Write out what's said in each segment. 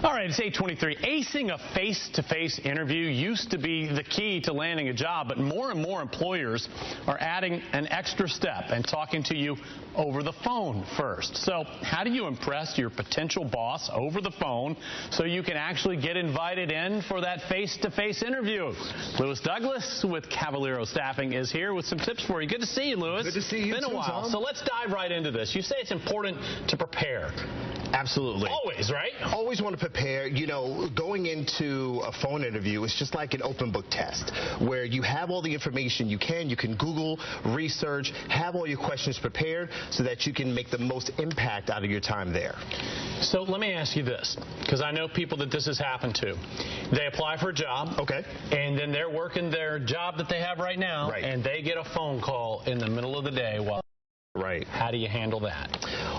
All right, it's 8:23. Acing a face-to-face interview used to be the key to landing a job, but more and more employers are adding an extra step and talking to you over the phone first. So how do you impress your potential boss over the phone so you can actually get invited in for that face-to-face interview? Lewis Douglas with Kavaliro Staffing is here with some tips for you. Good to see you, Lewis. Good to see you, It's been a while. Tom. So let's dive right into this. You say it's important to prepare. Absolutely. Always, right? Always want to prepare. You know, going into a phone interview is just like an open book test where you have all the information you can. You can Google, research, have all your questions prepared so that you can make the most impact out of your time there. So let me ask you this, because I know people that this has happened to. They apply for a job. Okay. And then they're working their job that they have right now. Right. And they get a phone call in the middle of the day. Right. How do you handle that?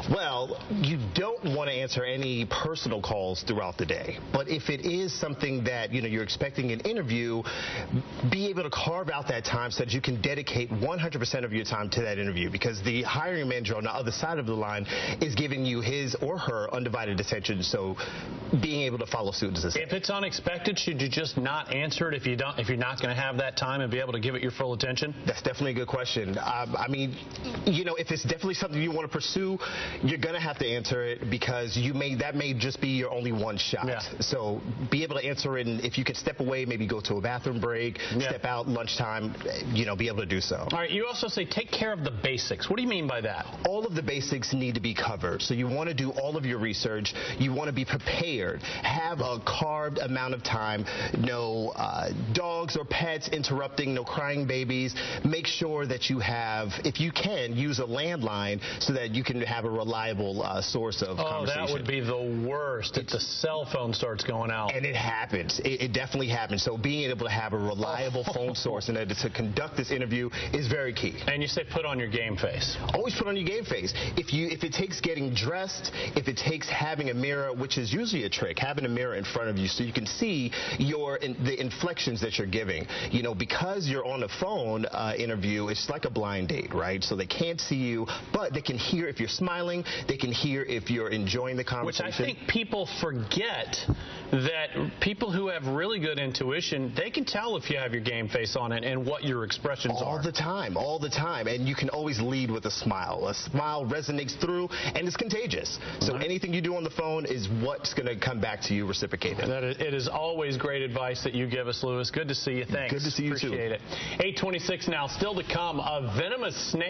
Well, you don't want to answer any personal calls throughout the day. But if it is something that, you know, you're expecting an interview, be able to carve out that time so that you can dedicate 100% of your time to that interview, because the hiring manager on the other side of the line is giving you his or her undivided attention. So being able to follow suit is essential. If it's unexpected, should you just not answer it if you're not going to have that time and be able to give it your full attention? That's definitely a good question. I mean, you know, if it's definitely something you want to pursue, you're going to have to answer it, because that may just be your only one shot. Yeah. So be able to answer it, and if you could step away, maybe go to a bathroom break, step out, lunchtime, you know, be able to do so. All right, you also say take care of the basics. What do you mean by that? All of the basics need to be covered. So you want to do all of your research. You want to be prepared. Have a carved amount of time. No dogs or pets interrupting, no crying babies. Make sure that you have, if you can, use a landline so that you can have a reliable source of conversation. That would be the worst if the cell phone starts going out. And it happens. It definitely happens. So being able to have a reliable phone source in order to conduct this interview is very key. And you say put on your game face. Always put on your game face. If it takes getting dressed, if it takes having a mirror, which is usually a trick, having a mirror in front of you so you can see the inflections that you're giving. You know, because you're on a phone interview, it's like a blind date, right? So they can't see you, but they can hear if you're smiling. They can hear if you're enjoying the conversation. Which I think people forget, that people who have really good intuition, they can tell if you have your game face on it and what your expressions are. All the time. And you can always lead with a smile. A smile resonates through, and it's contagious. So anything you do on the phone is what's going to come back to you reciprocated. It is always great advice that you give us, Lewis. Good to see you. Thanks. Good to see you, too. Appreciate it. 8:26 now. Still to come, a venomous snake.